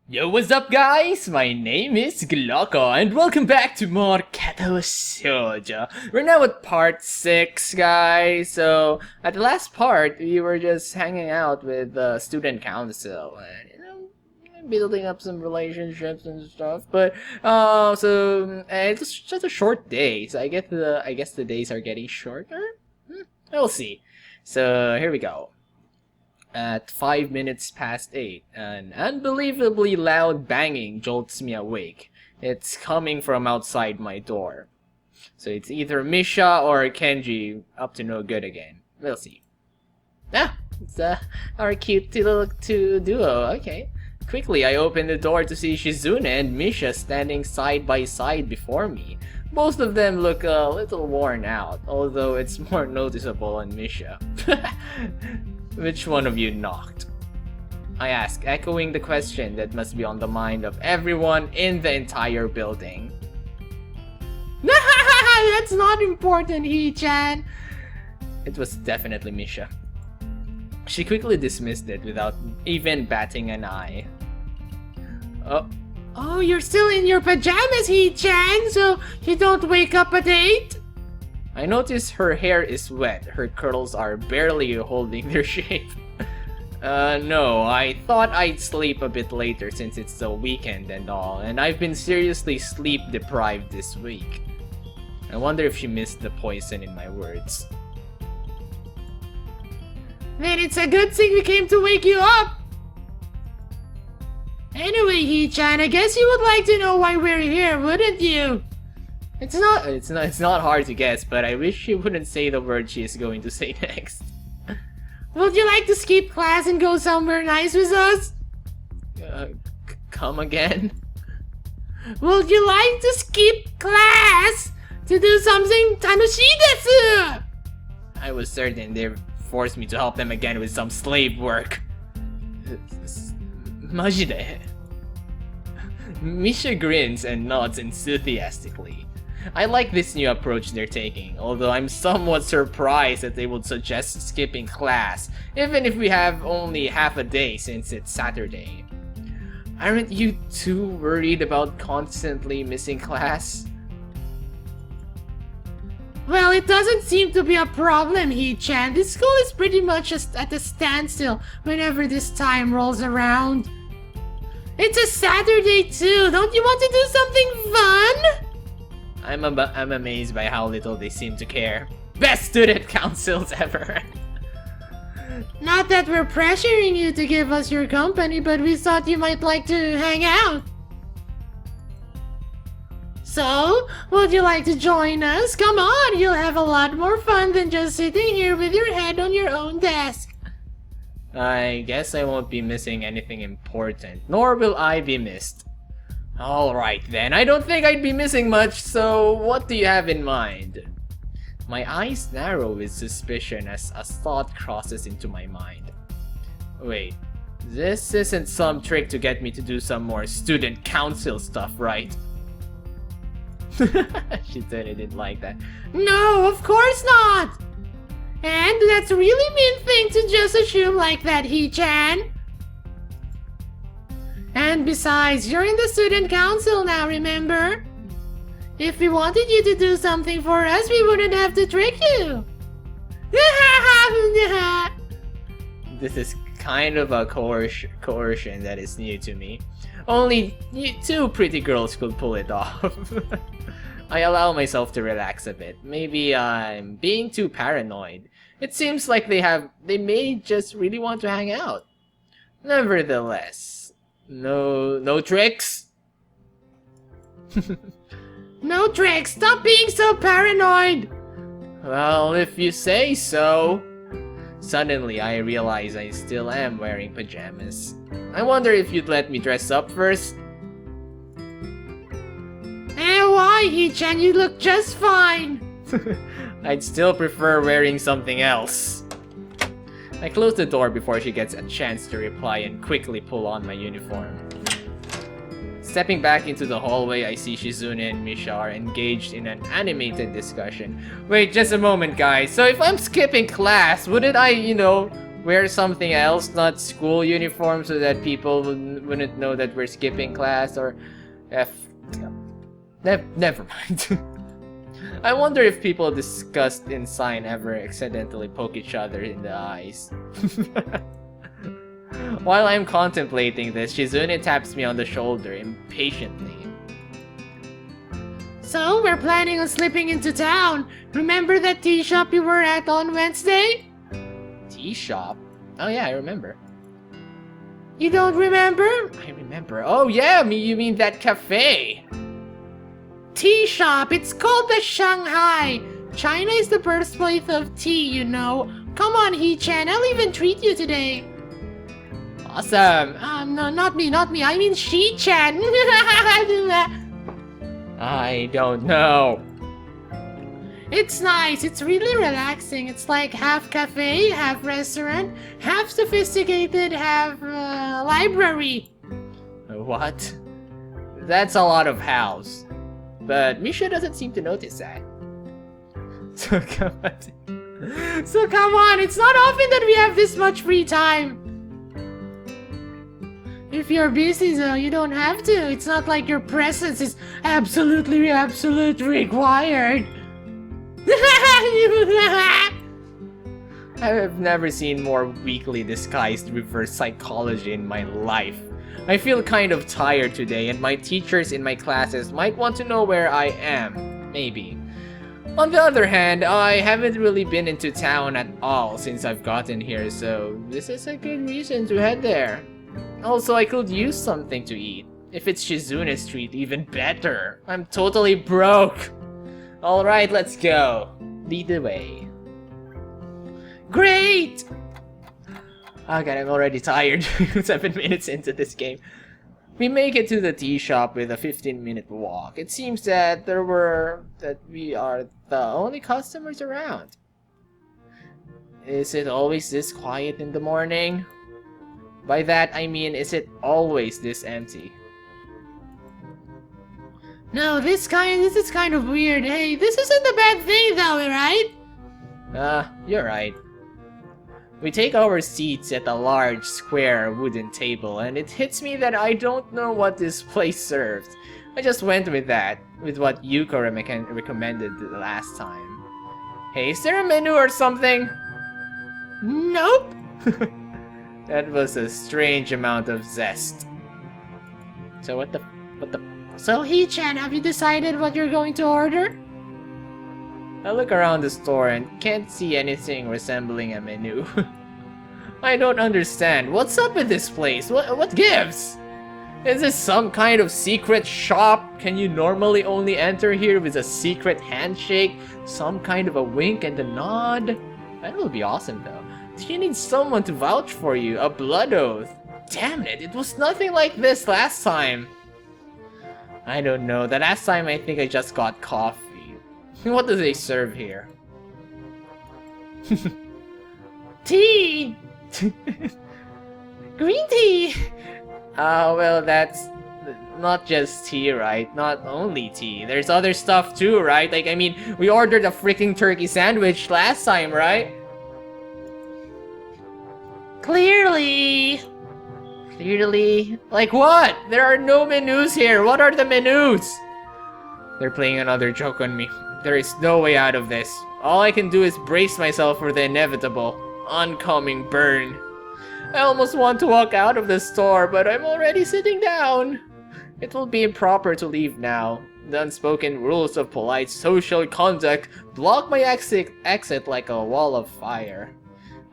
Yo, what's up guys? My name is GLOCO and welcome back to more Katawa Shoujo. We're now at part 6 guys. So at the last part we were just hanging out with the student council and building up some relationships and stuff. But it's just a short day, so I guess the days are getting shorter. We'll see. So here we go. At 5 minutes past 8, an unbelievably loud banging jolts me awake. It's coming from outside my door. So it's either Misha or Kenji up to no good again. We'll see. It's our cute little duo. Okay. Quickly, I open the door to see Shizune and Misha standing side by side before me. Both of them look a little worn out, although it's more noticeable on Misha. Which one of you knocked? I ask, echoing the question that must be on the mind of everyone in the entire building. That's not important, Hee-chan. It was definitely Misha. She quickly dismissed it without even batting an eye. Oh, you're still in your pajamas, Hee-chan, so you don't wake up at 8? I notice her hair is wet, her curls are barely holding their shape. No, I thought I'd sleep a bit later since it's the weekend and all, and I've been seriously sleep deprived this week. I wonder if she missed the poison in my words. Then it's a good thing we came to wake you up! Anyway, Hee-chan, I guess you would like to know why we're here, wouldn't you? It's not hard to guess, but I wish she wouldn't say the word she is going to say next. Would you like to skip class and go somewhere nice with us? Come again? Would you like to skip class to do something tanoshii desu? I was certain they'd force me to help them again with some slave work. Majide. Misha grins and nods enthusiastically. I like this new approach they're taking, although I'm somewhat surprised that they would suggest skipping class, even if we have only half a day since it's Saturday. Aren't you too worried about constantly missing class? Well, it doesn't seem to be a problem, Hee-chan. This school is pretty much just at a standstill whenever this time rolls around. It's a Saturday too, don't you want to do something fun? I'm amazed by how little they seem to care. Best student councils ever! Not that we're pressuring you to give us your company, but we thought you might like to hang out. So, would you like to join us? Come on, you'll have a lot more fun than just sitting here with your head on your own desk. I guess I won't be missing anything important, nor will I be missed. Alright then, I don't think I'd be missing much, so what do you have in mind? My eyes narrow with suspicion as a thought crosses into my mind. Wait, this isn't some trick to get me to do some more student council stuff, right? She said I didn't like that. No, of course not! And that's a really mean thing to just assume like that, Hee-chan. And besides, you're in the student council now, remember? If we wanted you to do something for us, we wouldn't have to trick you. This is kind of a coercion that is new to me. Only two pretty girls could pull it off. I allow myself to relax a bit. Maybe I'm being too paranoid. It seems like they may just really want to hang out. Nevertheless, no tricks? No tricks, stop being so paranoid! Well, if you say so. Suddenly, I realize I still am wearing pajamas. I wonder if you'd let me dress up first? Why, Hee-chan? You look just fine! I'd still prefer wearing something else. I close the door before she gets a chance to reply and quickly pull on my uniform. Stepping back into the hallway, I see Shizune and Misha are engaged in an animated discussion. Wait, just a moment guys, so if I'm skipping class, wouldn't wear something else, not school uniform, so that people wouldn't know that we're skipping class, or... Never mind. I wonder if people discussed in sign ever accidentally poke each other in the eyes. While I'm contemplating this, Shizune taps me on the shoulder impatiently. So, we're planning on slipping into town. Remember that tea shop you were at on Wednesday? Tea shop? Oh yeah, I remember. You don't remember? I remember. Oh yeah, you mean that cafe? Tea shop. It's called the Shanghai. China is the birthplace of tea, you know. Come on, Hee-chan. I'll even treat you today. Awesome. No, not me. I mean She-chan. I don't know. It's nice. It's really relaxing. It's like half cafe, half restaurant, half sophisticated, half library. What? That's a lot of house. But Misha doesn't seem to notice that. So come on, it's not often that we have this much free time. If you're busy though, you don't have to. It's not like your presence is absolutely required. I have never seen more weakly disguised reverse psychology in my life. I feel kind of tired today, and my teachers in my classes might want to know where I am. Maybe. On the other hand, I haven't really been into town at all since I've gotten here, so this is a good reason to head there. Also, I could use something to eat. If it's Shizune's treat, even better. I'm totally broke. Alright, let's go. Lead the way. Great! Oh god, I'm already tired. 7 minutes into this game. We make it to the tea shop with a 15-minute walk. It seems that we are the only customers around. Is it always this quiet in the morning? By that I mean, is it always this empty? No, this is kind of weird. Hey, this isn't a bad thing though, right? You're right. We take our seats at a large square wooden table, and it hits me that I don't know what this place serves. I just went with what Yuko recommended the last time. Hey, is there a menu or something? Nope. That was a strange amount of zest. So what the... So Hee-chan, have you decided what you're going to order? I look around the store and can't see anything resembling a menu. I don't understand. What's up with this place? What gives? Is this some kind of secret shop? Can you normally only enter here with a secret handshake? Some kind of a wink and a nod? That would be awesome though. Do you need someone to vouch for you? A blood oath? Damn it was nothing like this last time. I don't know. The last time I think I just got coffee. What do they serve here? Tea! Green tea! Well, that's not just tea, right? Not only tea. There's other stuff too, right? Like, I mean, we ordered a freaking turkey sandwich last time, right? Clearly! Like what? There are no menus here. What are the menus? They're playing another joke on me. There is no way out of this. All I can do is brace myself for the inevitable, oncoming burn. I almost want to walk out of the store, but I'm already sitting down. It will be improper to leave now. The unspoken rules of polite social conduct block my exit like a wall of fire.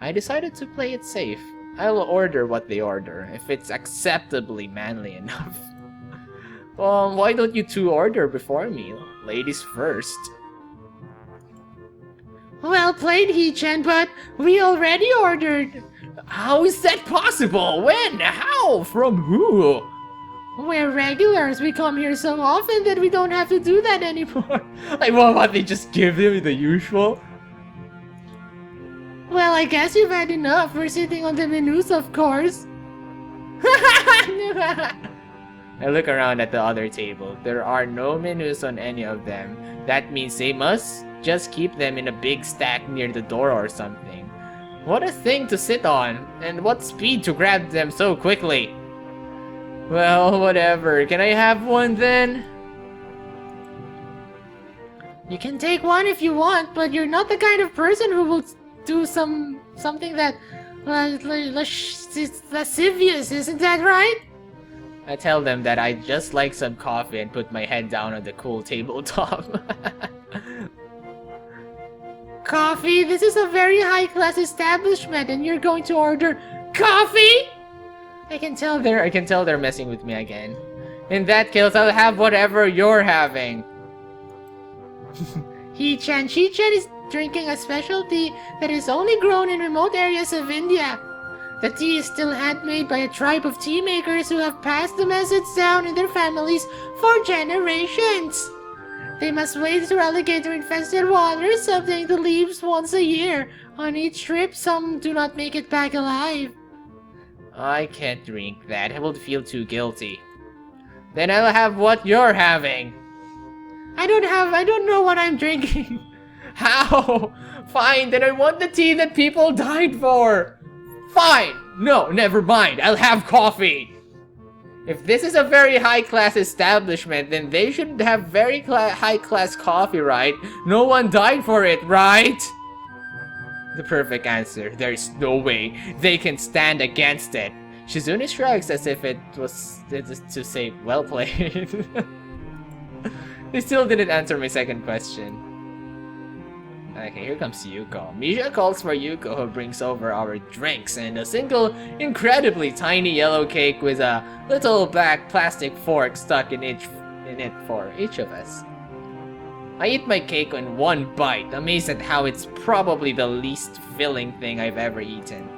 I decided to play it safe. I'll order what they order, if it's acceptably manly enough. Why don't you two order before me? Ladies first. Well played, Hee-chan, but we already ordered. How is that possible? When? How? From who? We're regulars. We come here so often that we don't have to do that anymore. Like, what, they just give them the usual? Well, I guess you've had enough. We're sitting on the menus, of course. I look around at the other table. There are no menus on any of them. That means they must just keep them in a big stack near the door or something. What a thing to sit on, and what speed to grab them so quickly. Well, whatever. Can I have one then? You can take one if you want, but you're not the kind of person who will do something that lascivious, isn't that right? I tell them that I just like some coffee and put my head down on the cool tabletop. Coffee? This is a very high-class establishment and you're going to order coffee? I can tell they're messing with me again. In that case, I'll have whatever you're having. She-chan is drinking a special tea that is only grown in remote areas of India. The tea is still handmade by a tribe of tea makers who have passed the message down in their families for generations. They must wade through alligator-infested waters, submitting the leaves once a year. On each trip, some do not make it back alive. I can't drink that. I will feel too guilty. Then I'll have what you're having. I don't know what I'm drinking. How? Fine, then I want the tea that people died for. Fine! No, never mind. I'll have coffee. If this is a very high-class establishment, then they should have very high-class coffee, right? No one died for it, right? The perfect answer. There's no way they can stand against it. Shizune shrugs as if it was to say, well played. They still didn't answer my second question. Okay, here comes Yuko. Misha calls for Yuko, who brings over our drinks and a single, incredibly tiny yellow cake with a little black plastic fork stuck in it for each of us. I eat my cake in one bite, amazed at how it's probably the least filling thing I've ever eaten.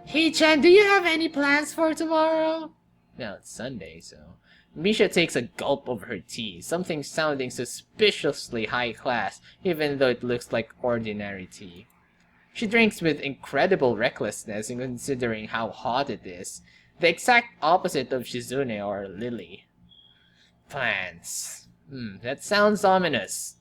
Hey Chan, do you have any plans for tomorrow? No, it's Sunday, so... Misha takes a gulp of her tea, something sounding suspiciously high class, even though it looks like ordinary tea. She drinks with incredible recklessness, considering how hot it is, the exact opposite of Shizune or Lily. Plans. That sounds ominous.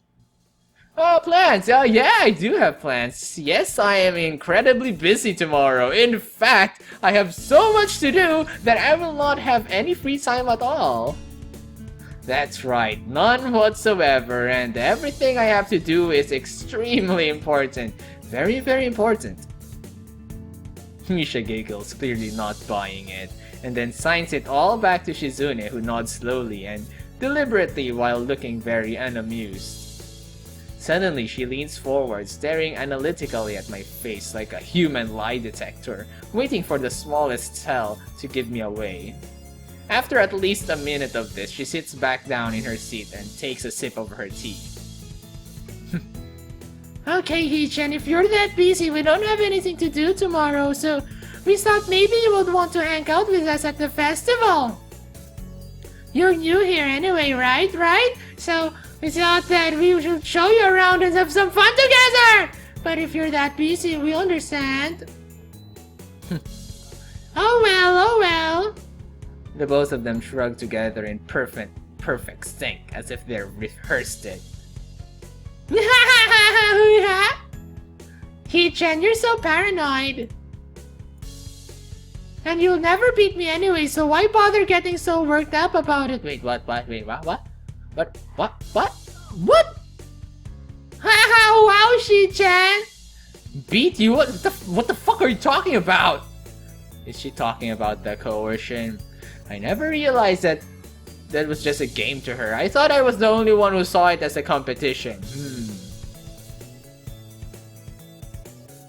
Oh, plans! Oh, yeah, I do have plans. Yes, I am incredibly busy tomorrow. In fact, I have so much to do that I will not have any free time at all. That's right, none whatsoever, and everything I have to do is extremely important. Very, very important. Misha giggles, clearly not buying it, and then signs it all back to Shizune, who nods slowly and deliberately while looking very unamused. Suddenly, she leans forward, staring analytically at my face like a human lie detector, waiting for the smallest tell to give me away. After at least a minute of this, she sits back down in her seat and takes a sip of her tea. Okay, Hee-chan, if you're that busy, we don't have anything to do tomorrow, so we thought maybe you would want to hang out with us at the festival. You're new here anyway, right? So... we thought that we should show you around and have some fun together! But if you're that busy, we understand. Oh well. The both of them shrug together in perfect sync, as if they rehearsed it. Hee-chan, you're so paranoid. And you'll never beat me anyway, so why bother getting so worked up about it? Wait, what? What? Wow, Hee-chan! Beat you? What the fuck are you talking about? Is she talking about the coercion? I never realized that was just a game to her. I thought I was the only one who saw it as a competition.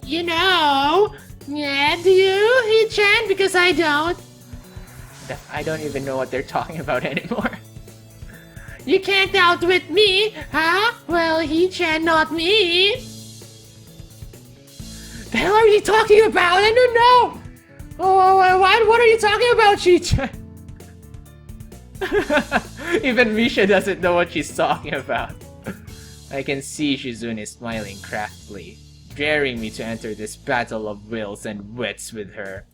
You know? Yeah, do you, Hee-chan? Because I don't. I don't even know what they're talking about anymore. You can't outwit me, huh? Well, Hee-chan, not me. The hell are you talking about? I don't know. Oh, what are you talking about, Hee-chan? Even Misha doesn't know what she's talking about. I can see Shizune smiling craftily, daring me to enter this battle of wills and wits with her.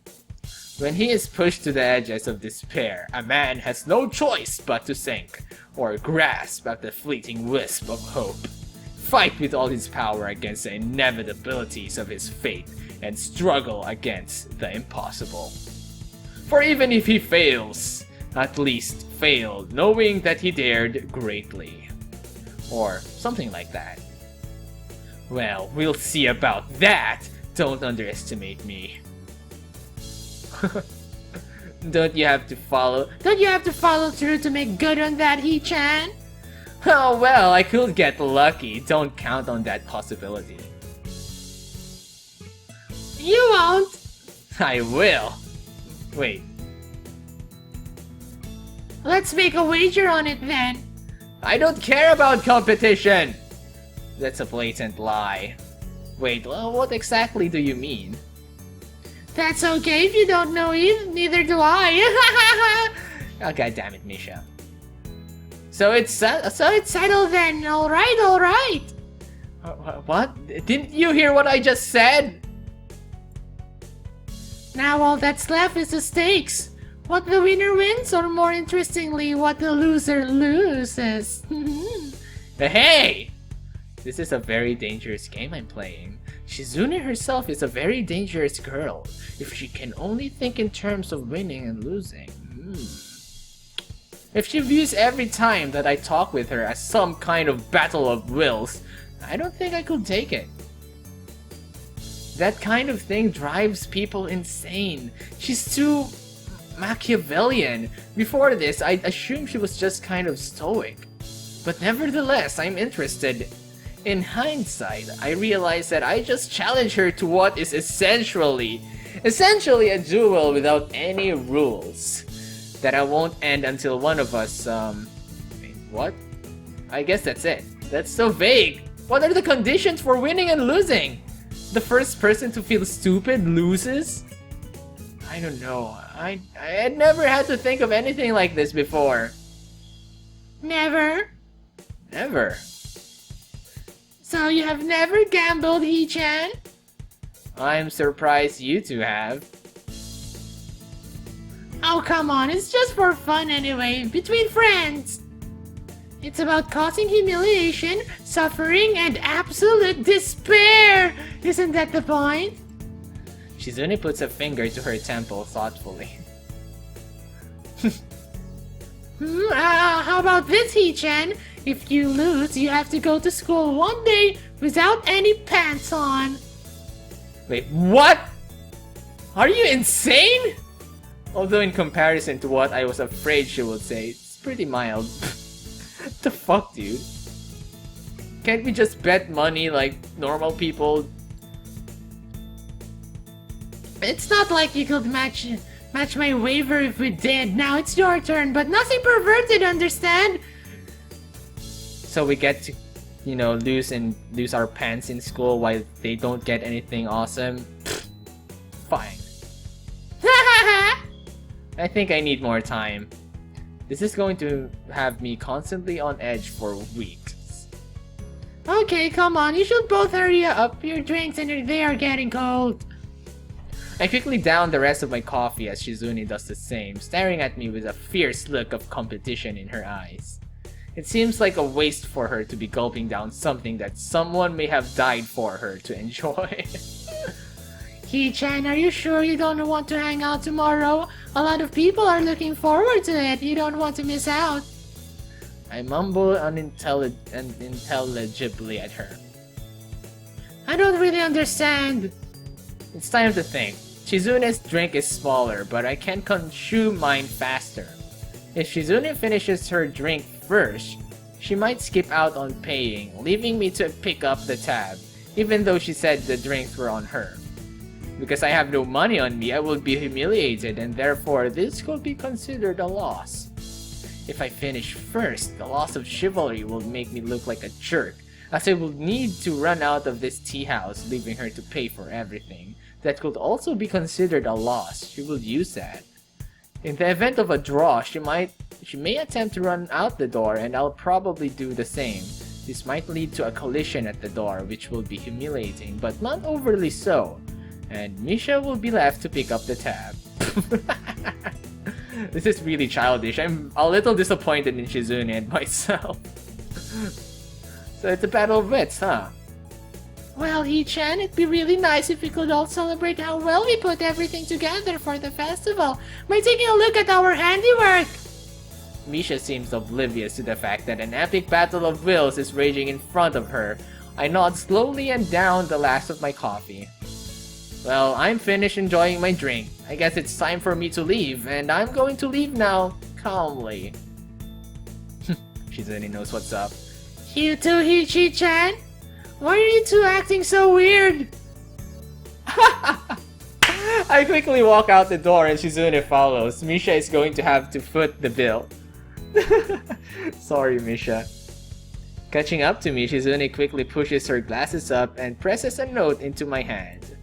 When he is pushed to the edges of despair, a man has no choice but to sink, or grasp at the fleeting wisp of hope. fight with all his power against the inevitabilities of his fate, and struggle against the impossible. For even if he fails, at least fail knowing that he dared greatly. Or something like that. Well, we'll see about that! Don't underestimate me. Don't you have to follow through to make good on that, He-chan? Oh well, I could get lucky. Don't count on that possibility. You won't! I will. Wait. Let's make a wager on it then. I don't care about competition! That's a blatant lie. Wait, well, what exactly do you mean? That's okay if you don't know either, neither do I. Oh, God damn it, Misha. So it's settled then, alright. What? Didn't you hear what I just said? Now all that's left is the stakes. What the winner wins, or more interestingly, what the loser loses. Hey! This is a very dangerous game I'm playing. Shizune herself is a very dangerous girl, if she can only think in terms of winning and losing. If she views every time that I talk with her as some kind of battle of wills, I don't think I could take it. That kind of thing drives people insane. She's too Machiavellian. Before this, I assumed she was just kind of stoic. But nevertheless, I'm interested. In hindsight, I realized that I just challenged her to what is essentially a duel without any rules. That I won't end until one of us, wait, what? I guess that's it. That's so vague. What are the conditions for winning and losing? The first person to feel stupid loses? I don't know. I had never had to think of anything like this before. Never? Never. So you have never gambled, He-chan? I'm surprised you two have. Oh, come on, it's just for fun anyway, between friends. It's about causing humiliation, suffering, and absolute despair! Isn't that the point? Shizune puts a finger to her temple thoughtfully. How about this, He-chan? If you lose, you have to go to school one day without any pants on. Wait, what? Are you insane? Although in comparison to what I was afraid she would say, it's pretty mild. What the fuck, dude? Can't we just bet money like normal people? It's not like you could match my waiver if we did. Now it's your turn, but nothing perverted, understand? So we get to, you know, lose our pants in school while they don't get anything awesome? Fine. I think I need more time. This is going to have me constantly on edge for weeks. Okay, come on, you should both hurry up. Your drinks and they are getting cold. I quickly down the rest of my coffee as Shizune does the same, staring at me with a fierce look of competition in her eyes. It seems like a waste for her to be gulping down something that someone may have died for her to enjoy. He-chan, are you sure you don't want to hang out tomorrow? A lot of people are looking forward to it. You don't want to miss out. I mumble unintelligibly at her. I don't really understand. It's time to think. Shizune's drink is smaller, but I can consume mine faster. If Shizune finishes her drink first, she might skip out on paying, leaving me to pick up the tab, even though she said the drinks were on her. Because I have no money on me, I will be humiliated, and therefore this could be considered a loss. If I finish first, the loss of chivalry will make me look like a jerk, as I will need to run out of this tea house, leaving her to pay for everything. That could also be considered a loss. She will use that. In the event of a draw, she may attempt to run out the door, and I'll probably do the same. This might lead to a collision at the door, which will be humiliating, but not overly so. And Misha will be left to pick up the tab. This is really childish. I'm a little disappointed in Shizune and myself. So it's a battle of wits, huh? Well, Hee-chan, it'd be really nice if we could all celebrate how well we put everything together for the festival by taking a look at our handiwork. Misha seems oblivious to the fact that an epic battle of wills is raging in front of her. I nod slowly and down the last of my coffee. Well, I'm finished enjoying my drink. I guess it's time for me to leave, and I'm going to leave now, calmly. Shizune knows what's up. You too, Hee-chan? Why are you two acting so weird? I quickly walk out the door and Shizune follows. Misha is going to have to foot the bill. Sorry, Misha. Catching up to me, Shizune quickly pushes her glasses up and presses a note into my hand.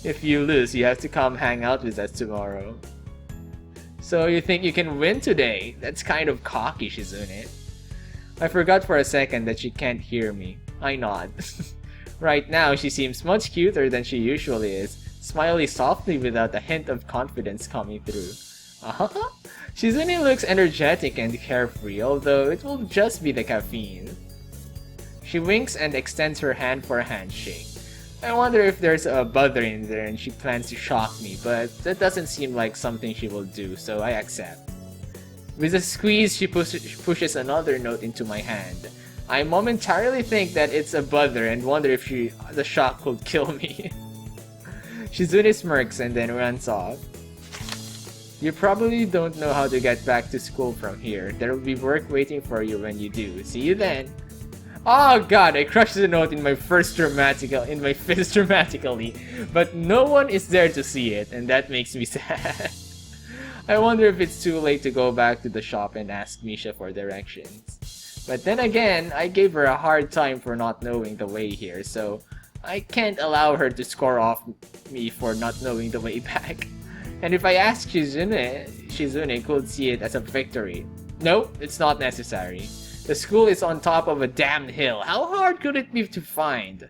If you lose, you have to come hang out with us tomorrow. So you think you can win today? That's kind of cocky, Shizune. I forgot for a second that she can't hear me. I nod. Right now, she seems much cuter than she usually is, smiling softly without a hint of confidence coming through. Shizune looks energetic and carefree, although it will just be the caffeine. She winks and extends her hand for a handshake. I wonder if there's a bother in there and she plans to shock me, but that doesn't seem like something she will do, so I accept. With a squeeze, she pushes another note into my hand. I momentarily think that it's a bother and wonder if the shock could kill me. Shizune smirks and then runs off. You probably don't know how to get back to school from here. There will be work waiting for you when you do. See you then. Oh god, I crushed the note in my fist dramatically, but no one is there to see it, and that makes me sad. I wonder if it's too late to go back to the shop and ask Misha for directions. But then again, I gave her a hard time for not knowing the way here, so I can't allow her to score off me for not knowing the way back. And if I ask Shizune could see it as a victory. Nope, it's not necessary. The school is on top of a damned hill. How hard could it be to find?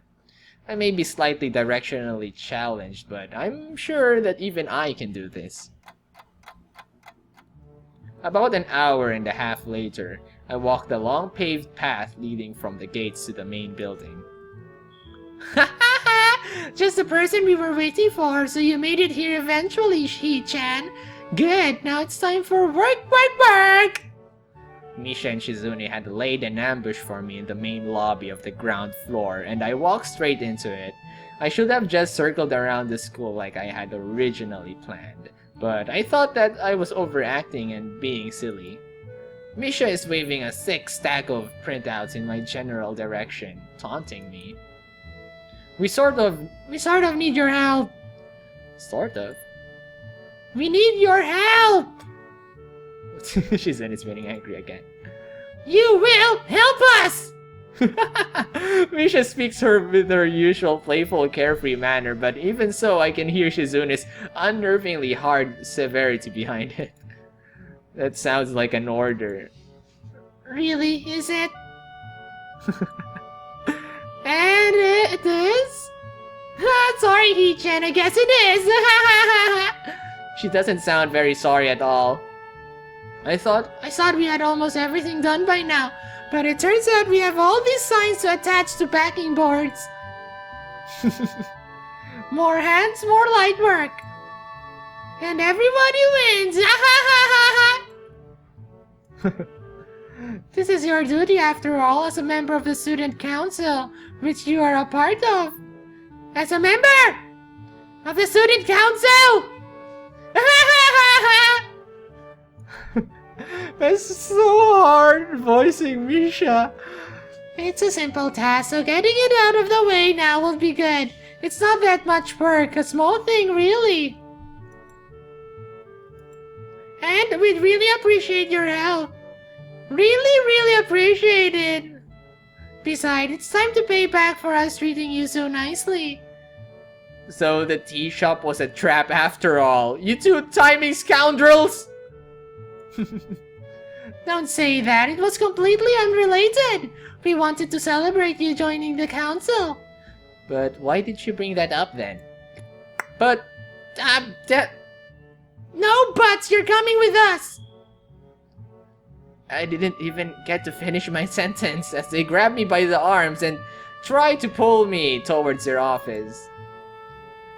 I may be slightly directionally challenged, but I'm sure that even I can do this. About an hour and a half later, I walk the long paved path leading from the gates to the main building. Just the person we were waiting for, so you made it here eventually, Hee-chan. Good, now it's time for work! Misha and Shizune had laid an ambush for me in the main lobby of the ground floor, and I walked straight into it. I should have just circled around the school like I had originally planned, but I thought that I was overacting and being silly. Misha is waving a thick stack of printouts in my general direction, taunting me. We sort of need your help. Sort of? We need your help! Shizune is getting angry again. You will help us! Misha speaks with her usual playful, carefree manner, but even so, I can hear Shizune's unnervingly hard severity behind it. That sounds like an order. Really, is it? And it is? Sorry, Hee-chan, I guess it is. She doesn't sound very sorry at all. I thought we had almost everything done by now, but it turns out we have all these signs to attach to backing boards. More hands, more light work. And everybody wins. This is your duty after all as a member of the student council, which you are a part of. As a member of the student council! That's so hard voicing Misha. It's a simple task, so getting it out of the way now will be good. It's not that much work, a small thing really. And we'd really appreciate your help. Really appreciate it. Besides, it's time to pay back for us treating you so nicely. So the tea shop was a trap after all. You two timing scoundrels! Don't say that, it was completely unrelated. We wanted to celebrate you joining the council. But why did you bring that up then? But, No buts, you're coming with us. I didn't even get to finish my sentence as they grabbed me by the arms and tried to pull me towards their office.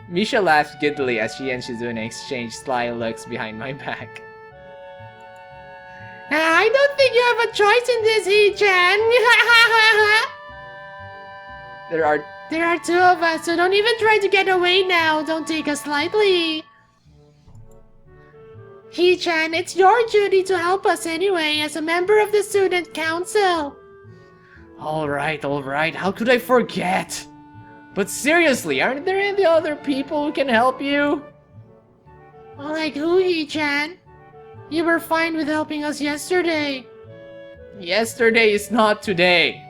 Misha laughed giddily as she and Shizune exchanged sly looks behind my back. I don't think you have a choice in this, Hee-chan. There are two of us, so don't even try to get away now. Don't take us lightly. Hee-chan, it's your duty to help us anyway, as a member of the student council. Alright, how could I forget? But seriously, aren't there any other people who can help you? Like who, Hee-chan? You were fine with helping us yesterday. Yesterday is not today.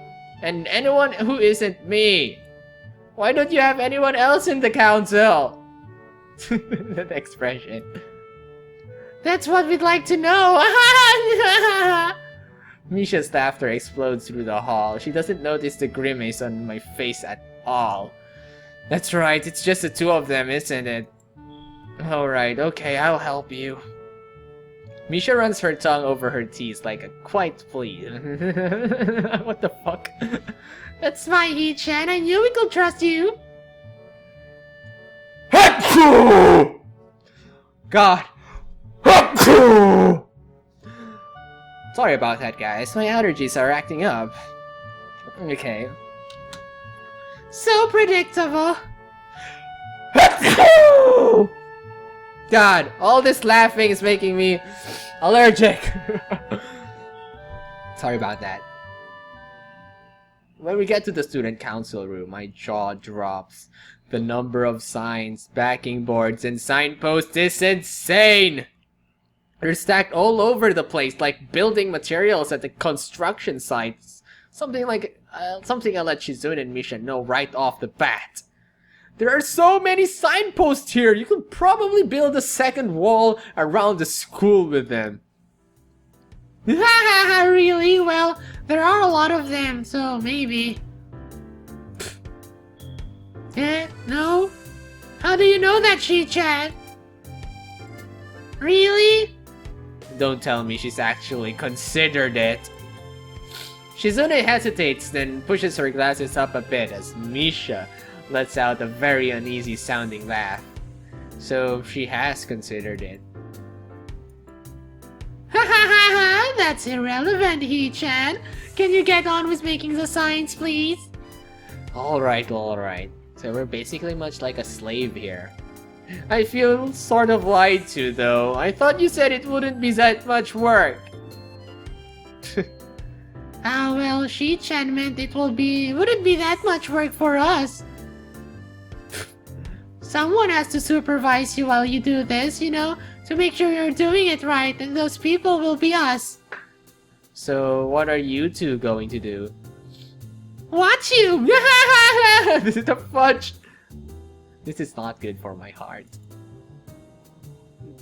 And anyone who isn't me. Why don't you have anyone else in the council? That expression. That's what we'd like to know. Misha's laughter explodes through the hall. She doesn't notice the grimace on my face at all. That's right, it's just the two of them, isn't it? Alright, okay, I'll help you. Misha runs her tongue over her teeth like a quiet plea. What the fuck? That's fine, Hee-chan. I knew we could trust you. God. Sorry about that, guys. My allergies are acting up. Okay. So predictable. God, all this laughing is making me allergic. Sorry about that. When we get to the student council room, my jaw drops. The number of signs, backing boards, and signposts is insane! They're stacked all over the place like building materials at the construction sites. Something I'll let Shizune and Misha know right off the bat. There are so many signposts here, you could probably build a second wall around the school with them. Really? Well, there are a lot of them, so maybe. No? How do you know that, Hee-chan? Really? Don't tell me she's actually considered it. Shizune hesitates, then pushes her glasses up a bit as Misha lets out a very uneasy sounding laugh. So she has considered it. That's irrelevant, Hee-chan. Can you get on with making the signs, please? Alright. So we're basically much like a slave here. I feel sort of lied to though. I thought you said it wouldn't be that much work. Well, Hee-chan meant wouldn't be that much work for us. Someone has to supervise you while you do this, to make sure you're doing it right, and those people will be us. So, what are you two going to do? Watch you! This is the fudge! This is not good for my heart.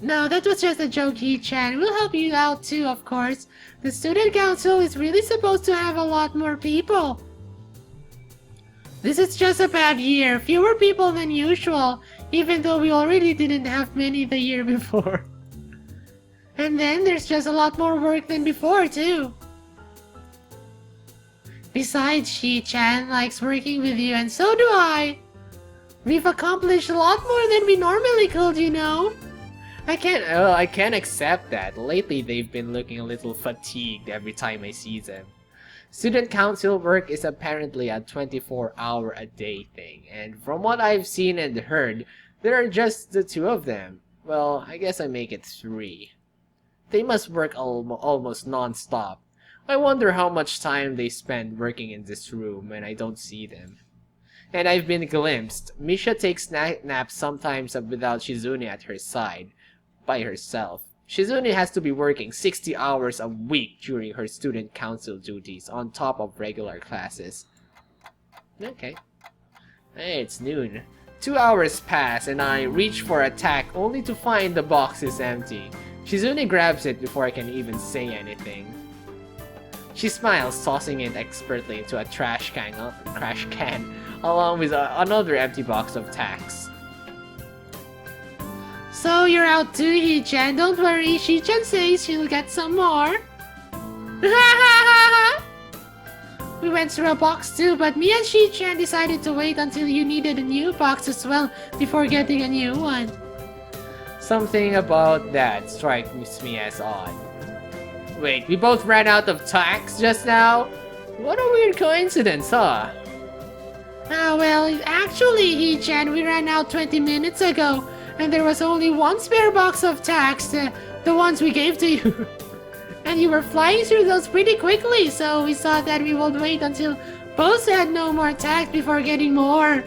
No, that was just a joke, Hee-chan. We'll help you out too, of course. The student council is really supposed to have a lot more people. This is just a bad year. Fewer people than usual, even though we already didn't have many the year before. And then there's just a lot more work than before, too. Besides, Hee-chan likes working with you, and so do I. We've accomplished a lot more than we normally could, I can't accept that. Lately, they've been looking a little fatigued every time I see them. Student council work is apparently a 24-hour-a-day thing, and from what I've seen and heard, there are just the two of them. Well, I guess I make it 3. They must work almost non-stop. I wonder how much time they spend working in this room when I don't see them. And I've been glimpsed. Misha takes naps sometimes without Shizune at her side, by herself. Shizune has to be working 60 hours a week during her student council duties on top of regular classes. Okay. Hey, it's noon. 2 hours pass and I reach for attack only to find the box is empty. Shizune grabs it before I can even say anything. She smiles, tossing it expertly into a trash can along with another empty box of tacks. So you're out too, Hee-chan. Don't worry, Hee-chan says she'll get some more. We went through a box too, but me and Shi-chan decided to wait until you needed a new box as well before getting a new one. Something about that strikes me as odd. Wait, we both ran out of tacks just now? What a weird coincidence, huh? Well, actually, Hee-chan, we ran out 20 minutes ago, and there was only one spare box of tacks, the ones we gave to you. And you were flying through those pretty quickly, so we thought that we would wait until both had no more tacks before getting more.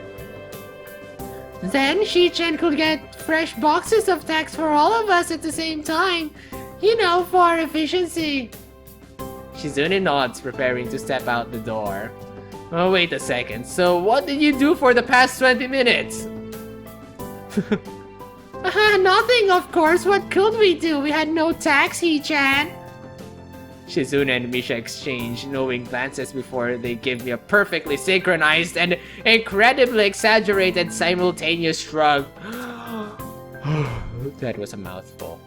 Then Shi-chan could get fresh boxes of tacks for all of us at the same time. You know, for efficiency. Shizune nods, preparing to step out the door. Oh, wait a second. So what did you do for the past 20 minutes? Nothing, of course. What could we do? We had no tacks, Hee-chan. Shizune and Misha exchange knowing glances before they give me a perfectly synchronized and incredibly exaggerated simultaneous shrug. That was a mouthful.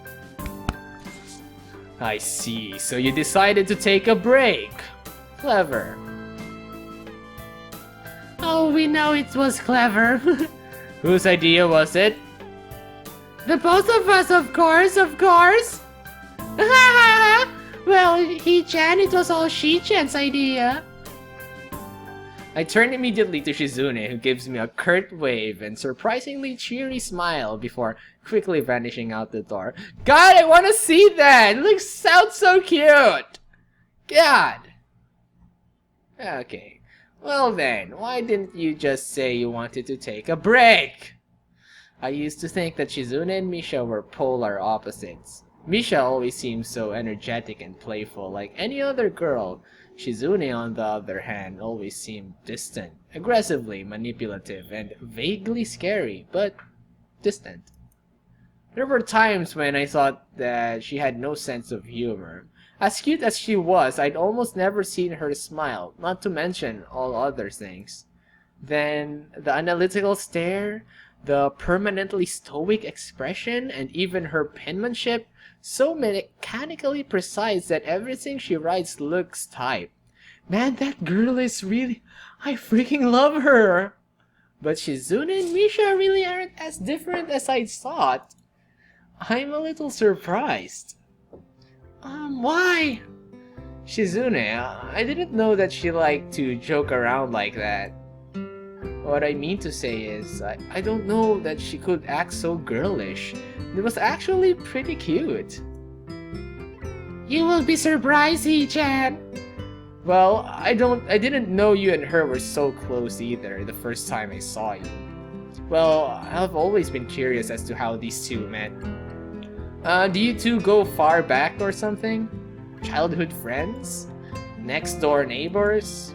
I see, so you decided to take a break. Clever. Oh, we know it was clever. Whose idea was it? The both of us, of course. Well, Hee-chan, it was all Shi-chan's idea. I turn immediately to Shizune, who gives me a curt wave and surprisingly cheery smile before quickly vanishing out the door. God, I want to see that! It sounds so cute! God! Okay. Well then, why didn't you just say you wanted to take a break? I used to think that Shizune and Misha were polar opposites. Misha always seems so energetic and playful like any other girl. Shizune, on the other hand, always seemed distant, aggressively manipulative, and vaguely scary, but distant. There were times when I thought that she had no sense of humor. As cute as she was, I'd almost never seen her smile, not to mention all other things. Then, the analytical stare, the permanently stoic expression, and even her penmanship, so mechanically precise that everything she writes looks typed. Man, that girl is really... I freaking love her! But Shizune and Misha really aren't as different as I thought. I'm a little surprised. Why? Shizune, I didn't know that she liked to joke around like that. What I mean to say is, I don't know that she could act so girlish. It was actually pretty cute. You will be surprised, Hee-chan. Well, I didn't know you and her were so close either the first time I saw you. Well, I've always been curious as to how these two met. Do you two go far back or something? Childhood friends? Next door neighbors?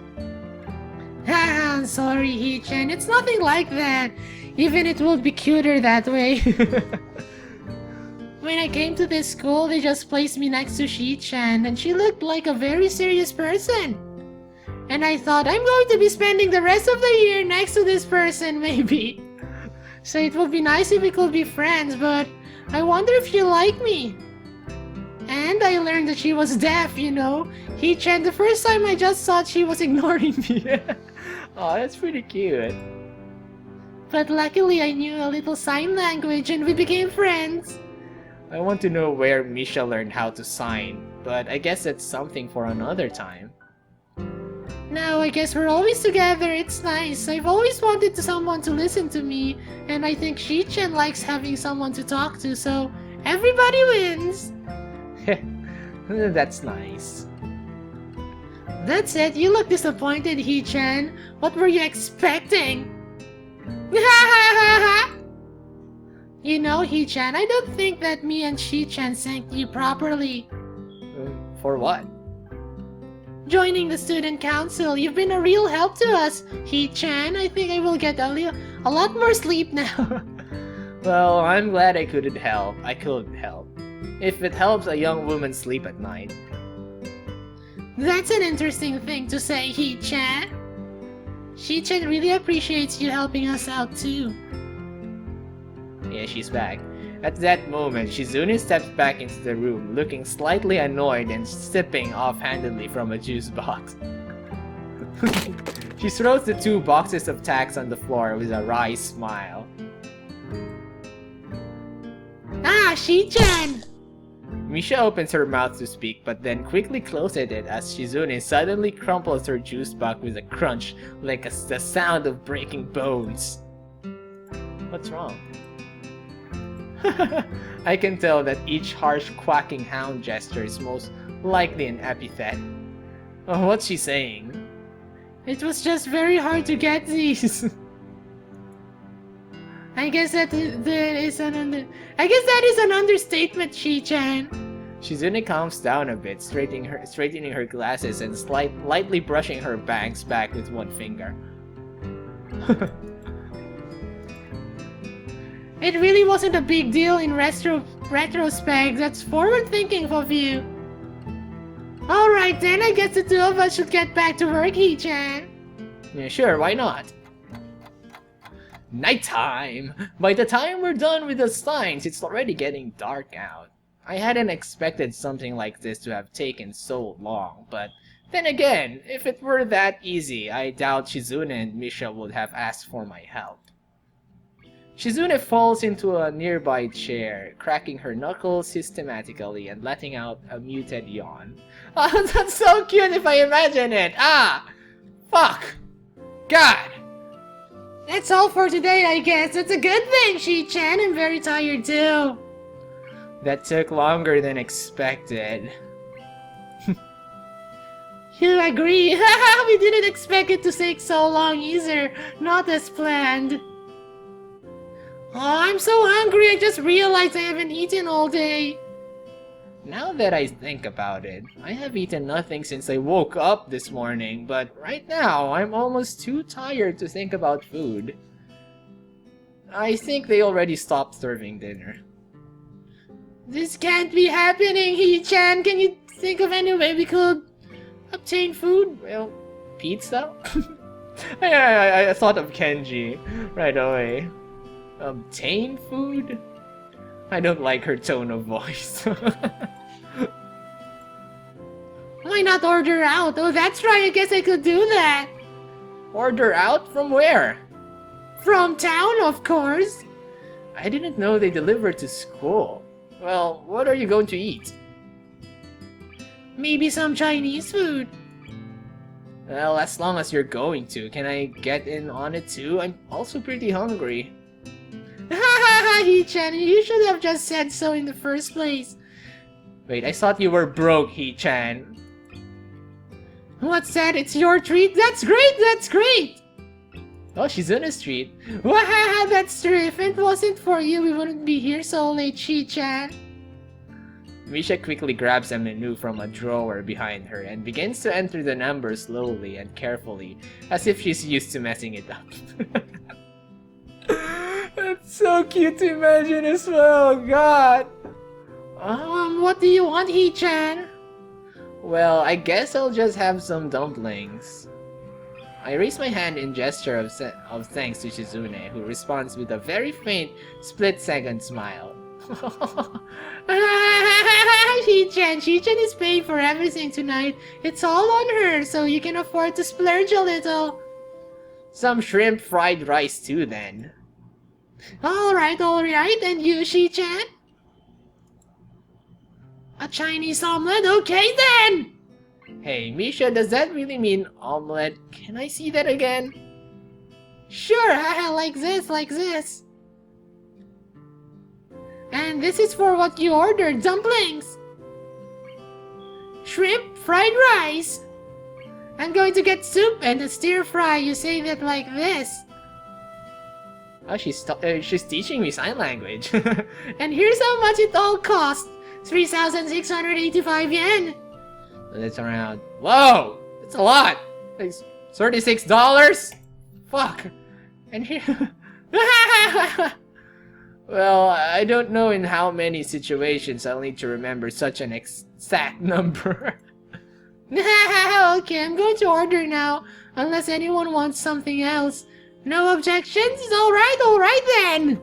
I'm sorry, Hee-chan. It's nothing like that. Even it would be cuter that way. When I came to this school, they just placed me next to Shi-chan, and she looked like a very serious person. And I thought, I'm going to be spending the rest of the year next to this person, maybe. So it would be nice if we could be friends, but I wonder if she'll like me. And I learned that she was deaf, you know. Hee-chan, the first time I just thought she was ignoring me. Oh, that's pretty cute. But luckily I knew a little sign language and we became friends. I want to know where Misha learned how to sign, but I guess that's something for another time. Now I guess we're always together, it's nice. I've always wanted someone to listen to me, and I think Shi-chan likes having someone to talk to, so everybody wins! That's nice. That's it, you look disappointed, Hee-chan. What were you expecting? You know, Hee-chan, I don't think that me and Shi-chan thanked you properly. For what? Joining the student council, you've been a real help to us. Hee-chan, I think I will get a lot more sleep now. Well, I'm glad I could help. If it helps a young woman sleep at night. That's an interesting thing to say, Hee-chan. Shi-chan really appreciates you helping us out too. Yeah, she's back. At that moment, Shizune steps back into the room, looking slightly annoyed and sipping offhandedly from a juice box. She throws the 2 boxes of tacks on the floor with a wry smile. Ah, Shi-chan! Misha opens her mouth to speak, but then quickly closes it as Shizune suddenly crumples her juice box with a crunch, like the sound of breaking bones. What's wrong? I can tell that each harsh quacking hound gesture is most likely an epithet. Oh, what's she saying? It was just very hard to get these. I guess that is an understatement, Shi-chan. Shizune calms down a bit, straightening her glasses and lightly brushing her bangs back with one finger. It really wasn't a big deal in retrospect. That's forward thinking of you. Alright then, I guess the 2 of us should get back to work, Hee-chan. Yeah, sure, why not? Nighttime! By the time we're done with the signs, it's already getting dark out. I hadn't expected something like this to have taken so long, but then again, if it were that easy, I doubt Shizune and Misha would have asked for my help. Shizune falls into a nearby chair, cracking her knuckles systematically and letting out a muted yawn. Oh, that's so cute if I imagine it! Ah! Fuck! God! That's all for today, I guess. That's a good thing, Shi-chan. I'm very tired too. That took longer than expected. You agree? We didn't expect it to take so long either. Not as planned. Oh, I'm so hungry. I just realized I haven't eaten all day. Now that I think about it, I have eaten nothing since I woke up this morning, but right now I'm almost too tired to think about food. I think they already stopped serving dinner. This can't be happening, Hee-chan. Can you think of any way we could obtain food? Well, pizza? I thought of Kenji right away. Obtain food? I don't like her tone of voice. Why not order out? Oh, that's right. I guess I could do that. Order out? From where? From town, of course. I didn't know they delivered to school. Well, what are you going to eat? Maybe some Chinese food. Well, as long as you're going to, can I get in on it too? I'm also pretty hungry. Hahaha, Hee-chan, you should have just said so in the first place. Wait, I thought you were broke, Hee-chan. What's that? It's your treat? That's great, that's great! Oh, she's in a street. Wahaha, that's true. If it wasn't for you, we wouldn't be here so late, Shi-chan. Misha quickly grabs a menu from a drawer behind her and begins to enter the numbers slowly and carefully, as if she's used to messing it up. That's so cute to imagine as well, God! What do you want, Hee-chan? Well, I guess I'll just have some dumplings. I raise my hand in gesture of thanks to Shizune, who responds with a very faint, split-second smile. Shi-chan is paying for everything tonight. It's all on her, so you can afford to splurge a little. Some shrimp fried rice too, then. Alright, and you, Shi-chan? A Chinese omelette? Okay then! Hey, Misha, does that really mean omelette? Can I see that again? Sure, haha, like this. And this is for what you ordered, dumplings! Shrimp, fried rice! I'm going to get soup and a stir fry. You say that like this. Oh, she's teaching me sign language. And here's how much it all cost. 3,685 yen. That's around... Whoa! That's a lot! It's $36? Fuck! And here... Well, I don't know in how many situations I'll need to remember such an exact number. Okay, I'm going to order now, unless anyone wants something else. No objections? Alright then!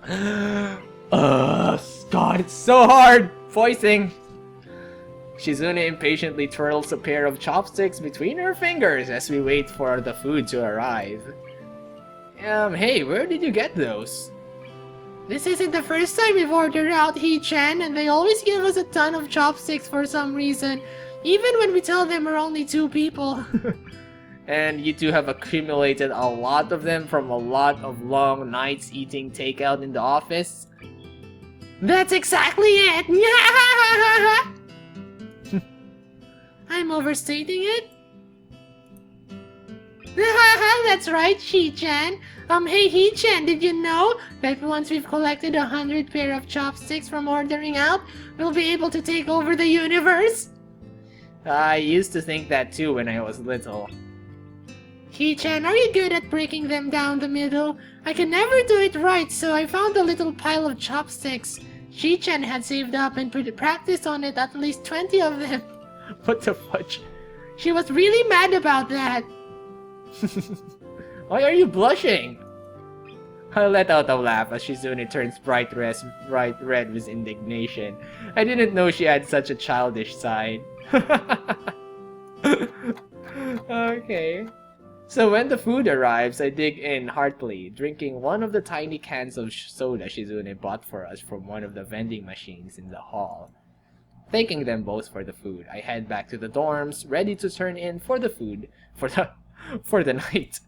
God, it's so hard! Voicing! Shizune impatiently twirls a pair of chopsticks between her fingers as we wait for the food to arrive. Hey, where did you get those? This isn't the first time we've ordered out, He-chan, and they always give us a ton of chopsticks for some reason, even when we tell them we're only 2 people. And you two have accumulated a lot of them from a lot of long nights eating takeout in the office? That's exactly it! I'm overstating it? That's right, He-chan. Hey He-chan, did you know that once we've collected 100 pair of chopsticks from ordering out, we'll be able to take over the universe? I used to think that too when I was little. He-chan, are you good at breaking them down the middle? I can never do it right, so I found a little pile of chopsticks. He-chan had saved up and practiced on it at least 20 of them. What the fudge? She was really mad about that. Why are you blushing? I let out a laugh as Shizune turns bright red with indignation. I didn't know she had such a childish side. Okay. So when the food arrives, I dig in heartily, drinking one of the tiny cans of soda Shizune bought for us from one of the vending machines in the hall. Thanking them both for the food, I head back to the dorms, ready to turn in for the food for the night.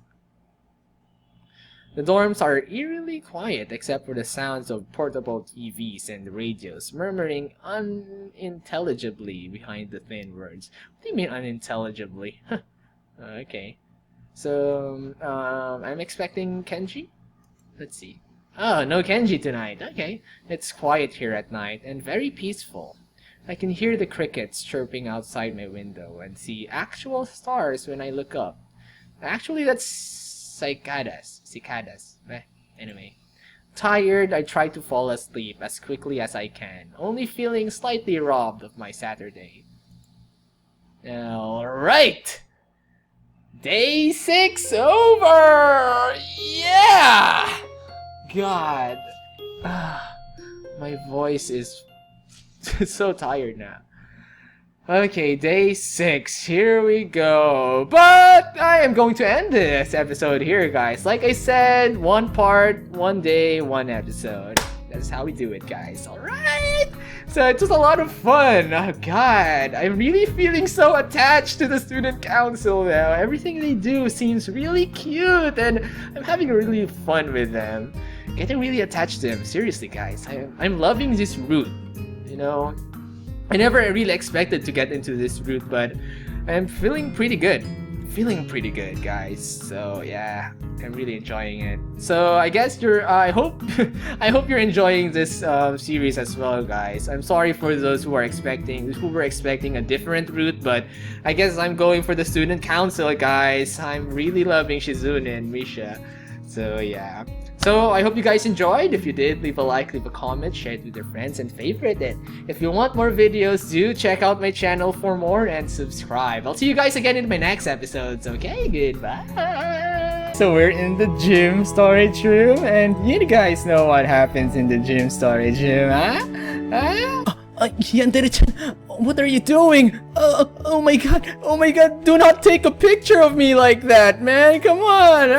The dorms are eerily quiet except for the sounds of portable TVs and radios murmuring unintelligibly behind the thin words. What do you mean unintelligibly? Okay. So, I'm expecting Kenji? Let's see. Oh, no Kenji tonight. Okay. It's quiet here at night and very peaceful. I can hear the crickets chirping outside my window and see actual stars when I look up. Actually, that's cicadas. Anyway. Tired, I try to fall asleep as quickly as I can, only feeling slightly robbed of my Saturday. Alright! Day 6 over! Yeah! God. My voice is so tired now. Okay, day 6. Here we go. But I am going to end this episode here, guys. Like I said, 1 part, 1 day, 1 episode. That's how we do it, guys. Alright! So it was a lot of fun. Oh god, I'm really feeling so attached to the student council now. Everything they do seems really cute and I'm having really fun with them. Getting really attached to them. Seriously, guys. I'm loving this route. You know, I never really expected to get into this route, but I'm feeling pretty good. Guys. So yeah, I'm really enjoying it. So I guess I hope you're enjoying this series as well, guys. I'm sorry for those who were expecting a different route, but I guess I'm going for the student council, guys. I'm really loving Shizune and Misha. So yeah. So I hope you guys enjoyed. If you did, leave a like, leave a comment, share it with your friends, and favorite it. If you want more videos, do check out my channel for more and subscribe. I'll see you guys again in my next episodes. Okay, goodbye. So we're in the gym storage room, and you guys know what happens in the gym storage room, huh? Yandere-chan, what are you doing? Oh my god, do not take a picture of me like that, man. Come on.